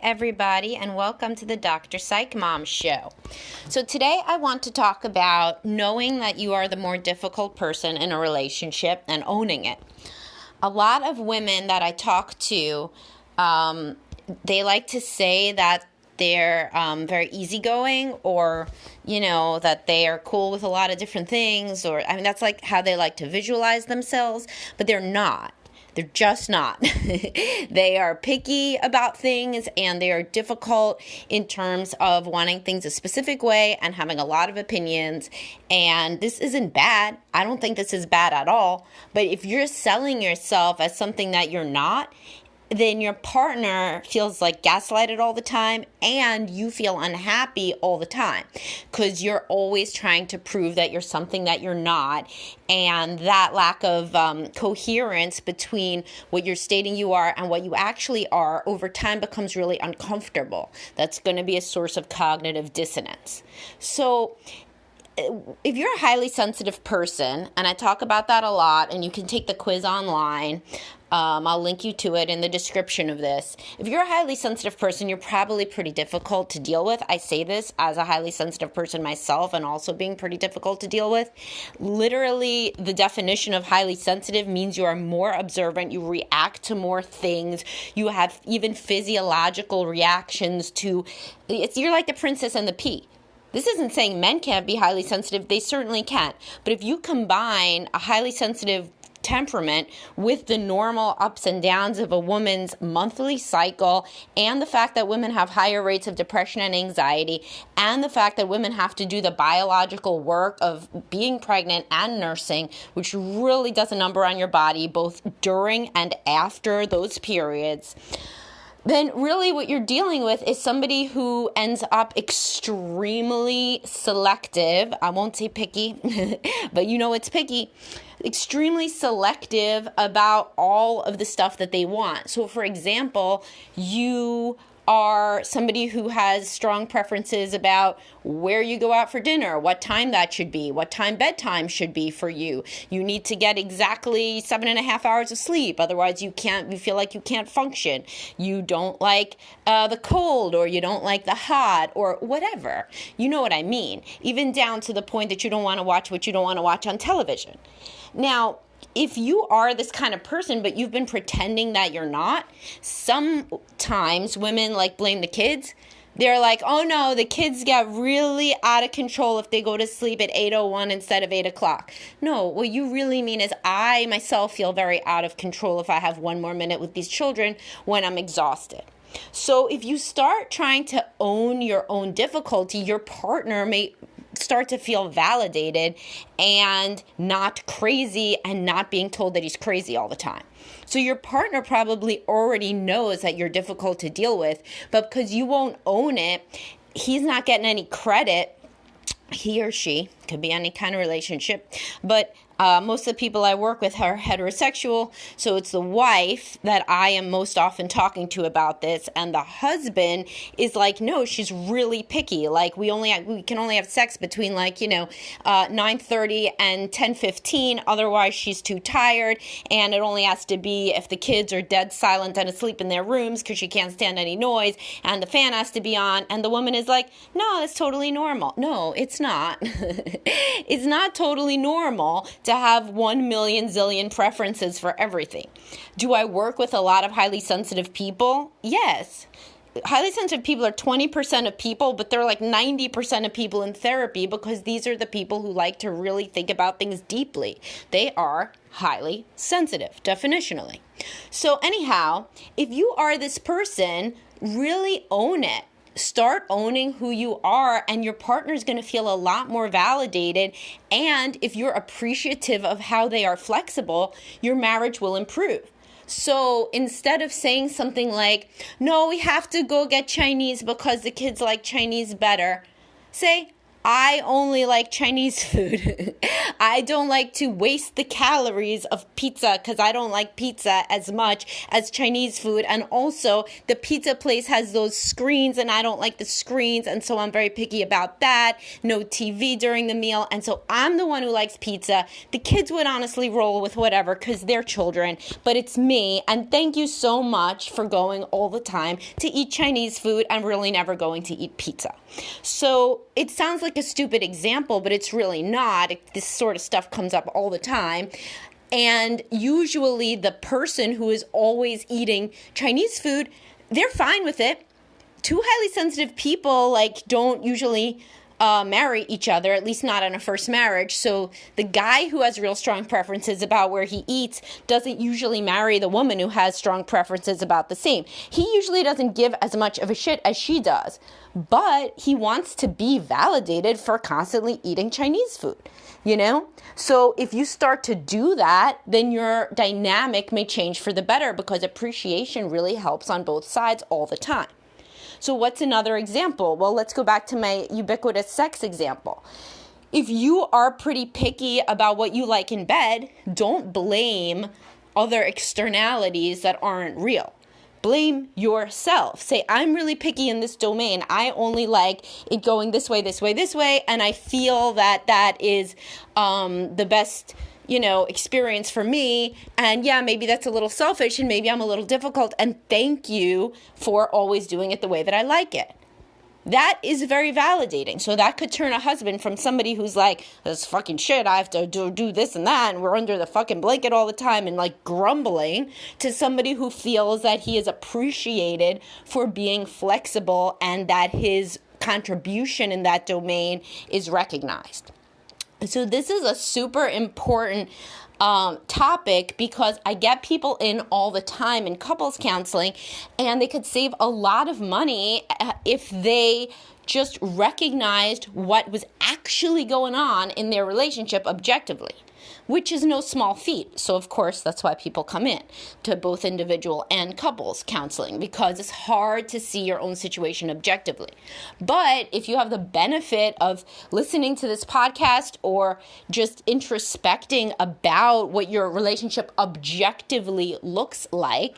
everybody, and welcome to the Dr. Psych Mom Show. So today I want to talk about knowing that you are the more difficult person in a relationship and owning it. A lot of women that I talk to, they like to say that they're very easygoing, or, that they are cool with a lot of different things, that's like how they like to visualize themselves, but they're not. They're just not. They are picky about things, and they are difficult in terms of wanting things a specific way and having a lot of opinions. And this isn't bad. I don't think this is bad at all. But if you're selling yourself as something that you're not, then your partner feels like gaslighted all the time, and you feel unhappy all the time because you're always trying to prove that you're something that you're not. And that lack of coherence between what you're stating you are and what you actually are over time becomes really uncomfortable. That's going to be a source of cognitive dissonance. So if you're a highly sensitive person, and I talk about that a lot, and you can take the quiz online, I'll link you to it in the description of this. If you're a highly sensitive person, you're probably pretty difficult to deal with. I say this as a highly sensitive person myself, and also being pretty difficult to deal with. Literally, the definition of highly sensitive means you are more observant, you react to more things, you have even physiological reactions to, you're like the princess and the pea. This isn't saying men can't be highly sensitive. They certainly can. But if you combine a highly sensitive temperament with the normal ups and downs of a woman's monthly cycle, and the fact that women have higher rates of depression and anxiety, and the fact that women have to do the biological work of being pregnant and nursing, which really does a number on your body, both during and after those periods, then really what you're dealing with is somebody who ends up extremely selective. I won't say picky, but it's picky. Extremely selective about all of the stuff that they want. So, for example, you are somebody who has strong preferences about where you go out for dinner, what time that should be, what time bedtime should be for you. You need to get exactly 7.5 hours of sleep. Otherwise, you feel like you can't function. You don't like the cold, or you don't like the hot, or whatever. You know what I mean? Even down to the point that you don't want to watch what you don't want to watch on television. Now, if you are this kind of person, but you've been pretending that you're not, sometimes women blame the kids. They're like, oh no, the kids get really out of control if they go to sleep at 8:01 instead of 8 o'clock. No, what you really mean is I myself feel very out of control if I have one more minute with these children when I'm exhausted. So if you start trying to own your own difficulty, your partner may start to feel validated and not crazy, and not being told that he's crazy all the time. So your partner probably already knows that you're difficult to deal with, but because you won't own it, he's not getting any credit. He or she, could be any kind of relationship, but most of the people I work with are heterosexual, so it's the wife that I am most often talking to about this, and the husband is like, no, she's really picky. We can only have sex between 9:30 and 10:15. Otherwise, she's too tired, and it only has to be if the kids are dead silent and asleep in their rooms because she can't stand any noise, and the fan has to be on. And the woman is like, no, that's totally normal. No, it's not. It's not totally normal to have 1 million zillion preferences for everything. Do I work with a lot of highly sensitive people? Yes. Highly sensitive people are 20% of people, but they're like 90% of people in therapy, because these are the people who like to really think about things deeply. They are highly sensitive, definitionally. So anyhow, if you are this person, really own it. Start owning who you are, and your partner's going to feel a lot more validated. And if you're appreciative of how they are flexible, your marriage will improve. So instead of saying something like, no, we have to go get Chinese because the kids like Chinese better, say, I only like Chinese food. I don't like to waste the calories of pizza because I don't like pizza as much as Chinese food. And also, the pizza place has those screens and I don't like the screens. And so I'm very picky about that. No TV during the meal. And so I'm the one who likes pizza. The kids would honestly roll with whatever because they're children. But it's me. And thank you so much for going all the time to eat Chinese food and really never going to eat pizza. So it sounds like a stupid example, but it's really not. This sort of stuff comes up all the time. And usually the person who is always eating Chinese food, they're fine with it. Two highly sensitive people don't usually marry each other, at least not in a first marriage. So the guy who has real strong preferences about where he eats doesn't usually marry the woman who has strong preferences about the same. He usually doesn't give as much of a shit as she does, but he wants to be validated for constantly eating Chinese food, So if you start to do that, then your dynamic may change for the better because appreciation really helps on both sides all the time. So what's another example? Well, let's go back to my ubiquitous sex example. If you are pretty picky about what you like in bed, don't blame other externalities that aren't real. Blame yourself. Say, I'm really picky in this domain. I only like it going this way, this way, this way, and I feel that that is the best experience for me. And yeah, maybe that's a little selfish and maybe I'm a little difficult. And thank you for always doing it the way that I like it. That is very validating. So that could turn a husband from somebody who's like, this fucking shit, I have to do this and that, and we're under the fucking blanket all the time and grumbling, to somebody who feels that he is appreciated for being flexible and that his contribution in that domain is recognized. So this is a super important topic because I get people in all the time in couples counseling, and they could save a lot of money if they just recognized what was actually going on in their relationship objectively, which is no small feat. So, of course, that's why people come in to both individual and couples counseling, because it's hard to see your own situation objectively. But if you have the benefit of listening to this podcast or just introspecting about what your relationship objectively looks like,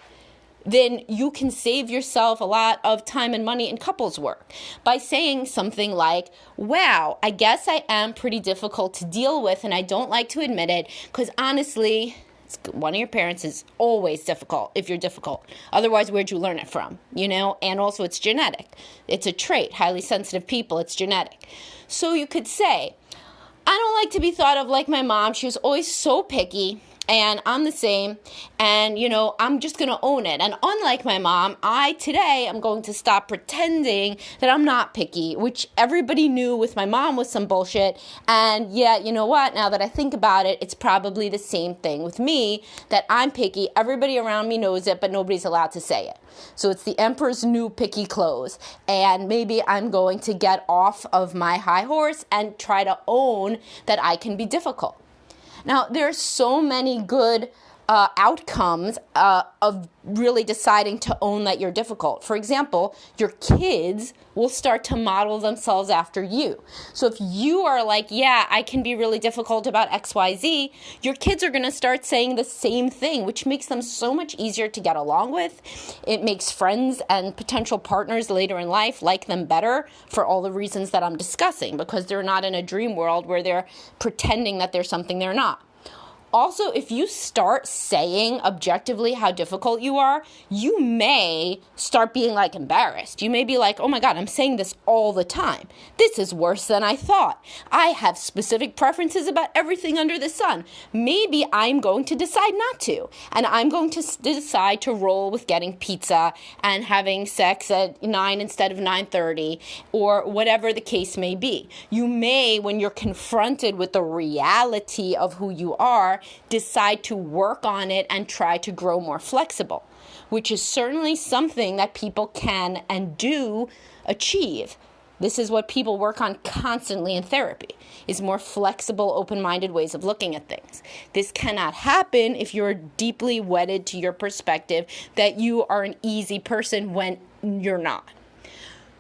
then you can save yourself a lot of time and money in couples work by saying something like, wow, I guess I am pretty difficult to deal with and I don't like to admit it because honestly, one of your parents is always difficult if you're difficult. Otherwise, where'd you learn it from? And also it's genetic. It's a trait. Highly sensitive people, it's genetic. So you could say, I don't like to be thought of like my mom. She was always so picky. And I'm the same, and, I'm just going to own it. And unlike my mom, today am going to stop pretending that I'm not picky, which everybody knew with my mom was some bullshit. And yeah, you know what? Now that I think about it, it's probably the same thing with me, that I'm picky. Everybody around me knows it, but nobody's allowed to say it. So it's the emperor's new picky clothes. And maybe I'm going to get off of my high horse and try to own that I can be difficult. Now, there are so many good outcomes of really deciding to own that you're difficult. For example, your kids will start to model themselves after you. So if you are like, yeah, I can be really difficult about XYZ, your kids are going to start saying the same thing, which makes them so much easier to get along with. It makes friends and potential partners later in life like them better for all the reasons that I'm discussing, because they're not in a dream world where they're pretending that they're something they're not. Also, if you start saying objectively how difficult you are, you may start being embarrassed. You may be like, oh my God, I'm saying this all the time. This is worse than I thought. I have specific preferences about everything under the sun. Maybe I'm going to decide not to. And I'm going to decide to roll with getting pizza and having sex at 9 instead of 9:30, or whatever the case may be. You may, when you're confronted with the reality of who you are, decide to work on it and try to grow more flexible, which is certainly something that people can and do achieve. This is what people work on constantly in therapy, is more flexible, open-minded ways of looking at things. This cannot happen if you're deeply wedded to your perspective that you are an easy person when you're not.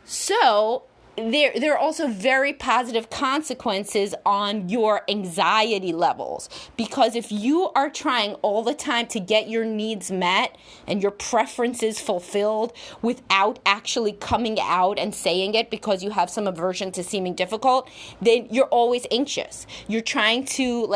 So there are also very positive consequences on your anxiety levels, because if you are trying all the time to get your needs met and your preferences fulfilled without actually coming out and saying it because you have some aversion to seeming difficult, then you're always anxious. You're trying to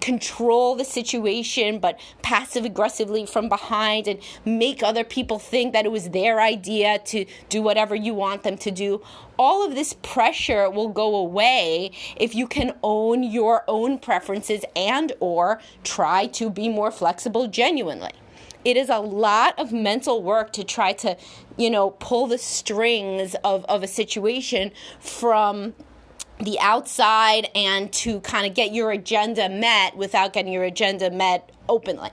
control the situation, but passive aggressively from behind, and make other people think that it was their idea to do whatever you want them to do. All of this pressure will go away if you can own your own preferences and or try to be more flexible genuinely. It is a lot of mental work to try to, pull the strings of a situation from the outside and to kind of get your agenda met without getting your agenda met openly.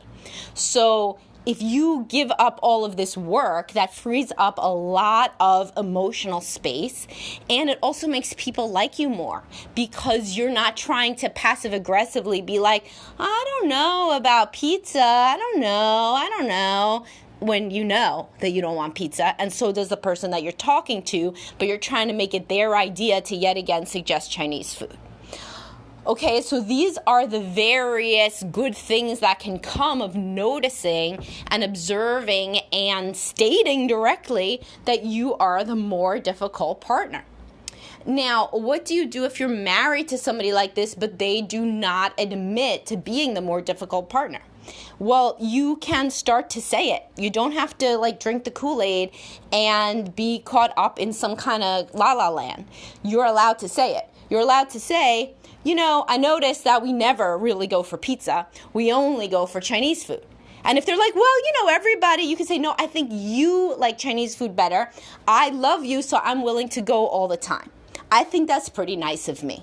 So if you give up all of this work, that frees up a lot of emotional space, and it also makes people like you more, because you're not trying to passive aggressively be like, I don't know about pizza, I don't know, when you know that you don't want pizza, and so does the person that you're talking to, but you're trying to make it their idea to yet again suggest Chinese food. Okay, so these are the various good things that can come of noticing and observing and stating directly that you are the more difficult partner. Now, what do you do if you're married to somebody like this, but they do not admit to being the more difficult partner? Well, you can start to say it. You don't have to drink the Kool-Aid and be caught up in some kind of la-la land. You're allowed to say it. You're allowed to say, I noticed that we never really go for pizza. We only go for Chinese food. And if they're like, well, everybody, you can say, no, I think you like Chinese food better. I love you, so I'm willing to go all the time. I think that's pretty nice of me.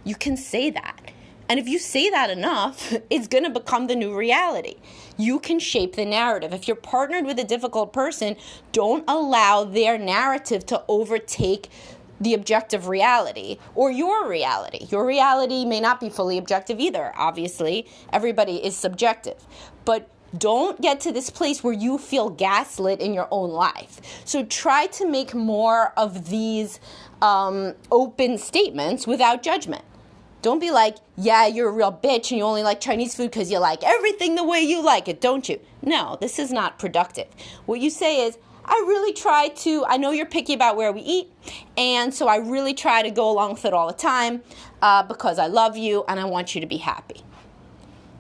You can say that. And if you say that enough, it's going to become the new reality. You can shape the narrative. If you're partnered with a difficult person, don't allow their narrative to overtake the objective reality or your reality. Your reality may not be fully objective either, obviously. Everybody is subjective. But don't get to this place where you feel gaslit in your own life. So try to make more of these open statements without judgment. Don't be like, yeah, you're a real bitch and you only like Chinese food because you like everything the way you like it, don't you? No, this is not productive. What you say is, I know you're picky about where we eat, and so I really try to go along with it all the time because I love you and I want you to be happy.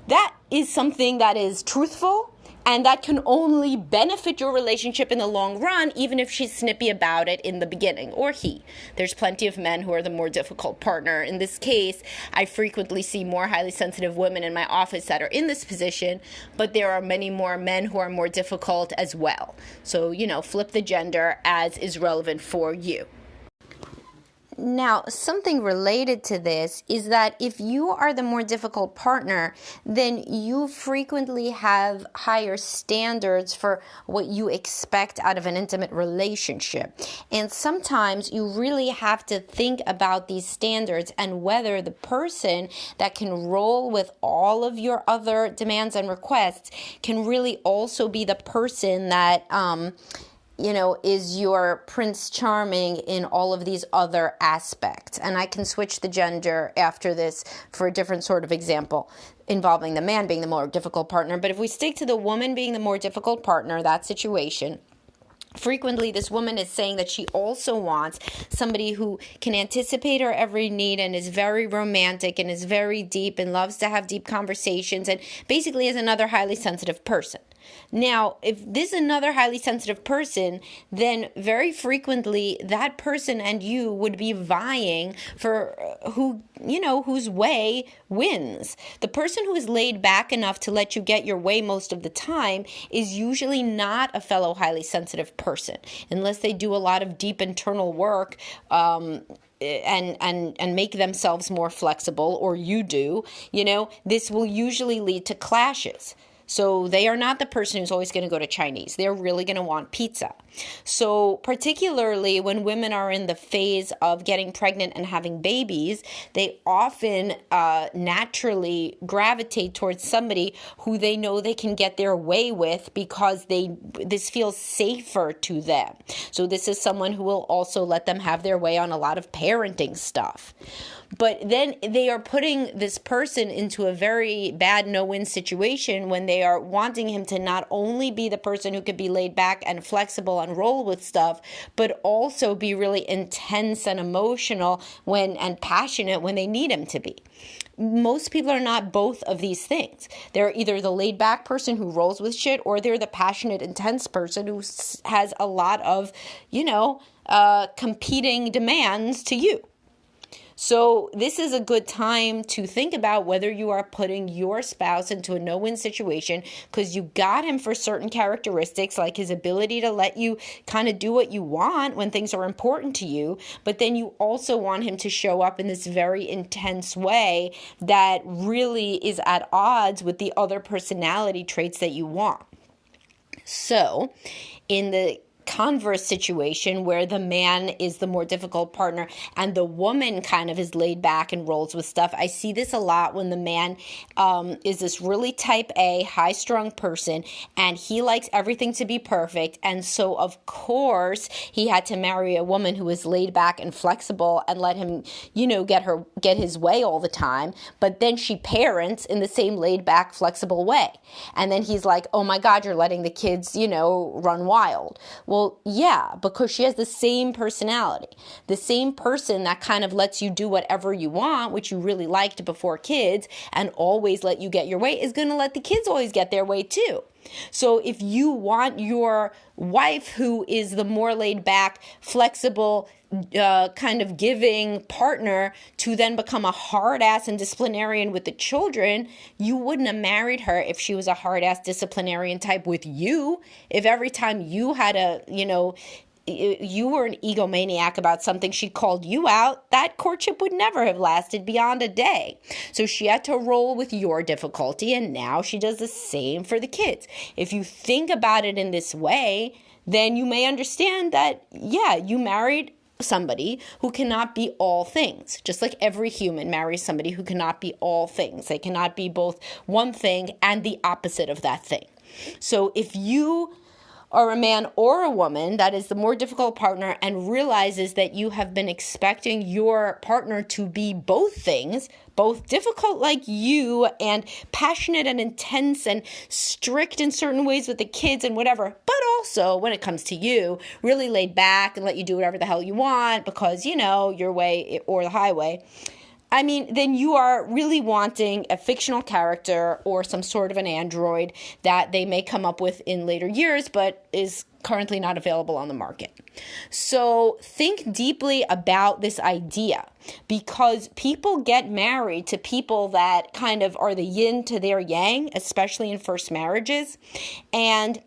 That is something that is truthful, and that can only benefit your relationship in the long run, even if she's snippy about it in the beginning, or he. There's plenty of men who are the more difficult partner. In this case, I frequently see more highly sensitive women in my office that are in this position, but there are many more men who are more difficult as well. So, flip the gender as is relevant for you. Now, something related to this is that if you are the more difficult partner, then you frequently have higher standards for what you expect out of an intimate relationship. And sometimes you really have to think about these standards and whether the person that can roll with all of your other demands and requests can really also be the person that is your Prince Charming in all of these other aspects. And I can switch the gender after this for a different sort of example involving the man being the more difficult partner. But if we stick to the woman being the more difficult partner, that situation, frequently this woman is saying that she also wants somebody who can anticipate her every need and is very romantic and is very deep and loves to have deep conversations and basically is another highly sensitive person. Now, if this is another highly sensitive person, then very frequently that person and you would be vying for whose way wins. The person who is laid back enough to let you get your way most of the time is usually not a fellow highly sensitive person, unless they do a lot of deep internal work and make themselves more flexible, or you do. This will usually lead to clashes. So they are not the person who's always going to go to Chinese. They're really going to want pizza. So particularly when women are in the phase of getting pregnant and having babies, they often naturally gravitate towards somebody who they know they can get their way with because this feels safer to them. So this is someone who will also let them have their way on a lot of parenting stuff. But then they are putting this person into a very bad no-win situation when they are wanting him to not only be the person who could be laid back and flexible and roll with stuff, but also be really intense and emotional and passionate when they need him to be. Most people are not both of these things. They're either the laid back person who rolls with shit, or they're the passionate, intense person who has a lot of, competing demands to you. So this is a good time to think about whether you are putting your spouse into a no-win situation because you got him for certain characteristics, like his ability to let you kind of do what you want when things are important to you, but then you also want him to show up in this very intense way that really is at odds with the other personality traits that you want. So in the converse situation where the man is the more difficult partner and the woman kind of is laid back and rolls with stuff, I see this a lot when the man is this really type A, high-strung person, and he likes everything to be perfect. And so, of course, he had to marry a woman who is laid back and flexible and let him, get his way all the time. But then she parents in the same laid back, flexible way. And then he's like, oh my God, you're letting the kids, run wild. Well, yeah, because she has the same personality, the same person that kind of lets you do whatever you want, which you really liked before kids, and always let you get your way, is going to let the kids always get their way too. So if you want your wife, who is the more laid back, flexible, kind of giving partner, to then become a hard ass and disciplinarian with the children, you wouldn't have married her if she was a hard ass disciplinarian type with you. If every time you had you were an egomaniac about something, she called you out, that courtship would never have lasted beyond a day. So she had to roll with your difficulty, and now she does the same for the kids. If you think about it in this way, then you may understand that, yeah, you married somebody who cannot be all things. Just like every human marries somebody who cannot be all things. They cannot be both one thing and the opposite of that thing. So if you or a man or a woman that is the more difficult partner and realizes that you have been expecting your partner to be both things, both difficult like you and passionate and intense and strict in certain ways with the kids and whatever, but also when it comes to you, really laid back and let you do whatever the hell you want because, your way or the highway, then you are really wanting a fictional character or some sort of an android that they may come up with in later years, but is currently not available on the market. So think deeply about this idea, because people get married to people that kind of are the yin to their yang, especially in first marriages. And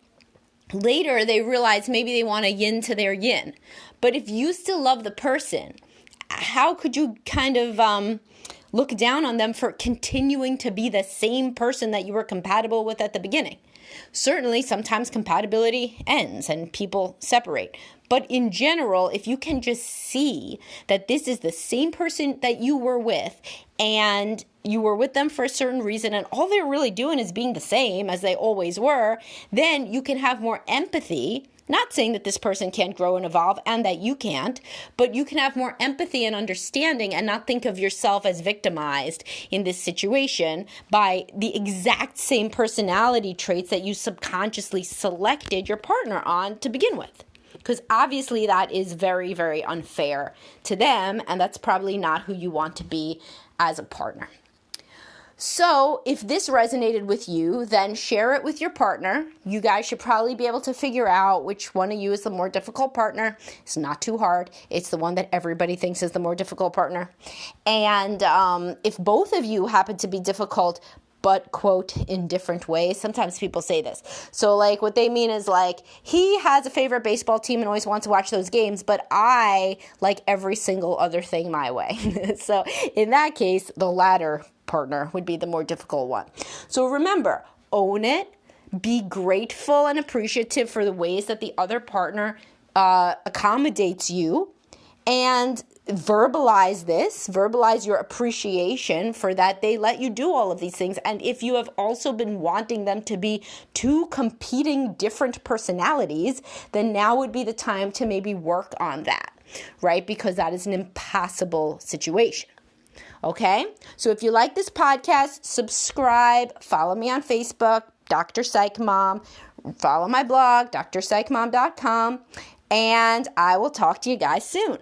later they realize maybe they want a yin to their yin. But if you still love the person, how could you kind of look down on them for continuing to be the same person that you were compatible with at the beginning? Certainly, sometimes compatibility ends and people separate. But in general, if you can just see that this is the same person that you were with and you were with them for a certain reason and all they're really doing is being the same as they always were, then you can have more empathy. Not saying that this person can't grow and evolve and that you can't, but you can have more empathy and understanding and not think of yourself as victimized in this situation by the exact same personality traits that you subconsciously selected your partner on to begin with. Because obviously that is very, very unfair to them, and that's probably not who you want to be as a partner. So if this resonated with you, then share it with your partner. You guys should probably be able to figure out which one of you is the more difficult partner. It's not too hard. It's the one that everybody thinks is the more difficult partner. And if both of you happen to be difficult, but, quote, in different ways. Sometimes people say this. So, what they mean is, he has a favorite baseball team and always wants to watch those games, but I like every single other thing my way. So, in that case, the latter partner would be the more difficult one. So, remember, own it. Be grateful and appreciative for the ways that the other partner accommodates you, and verbalize your appreciation for that they let you do all of these things. And if you have also been wanting them to be two competing different personalities, then now would be the time to maybe work on that, right? Because that is an impossible situation. Okay? So if you like this podcast, subscribe, follow me on Facebook, Dr. Psych Mom, follow my blog, drpsychmom.com, and I will talk to you guys soon.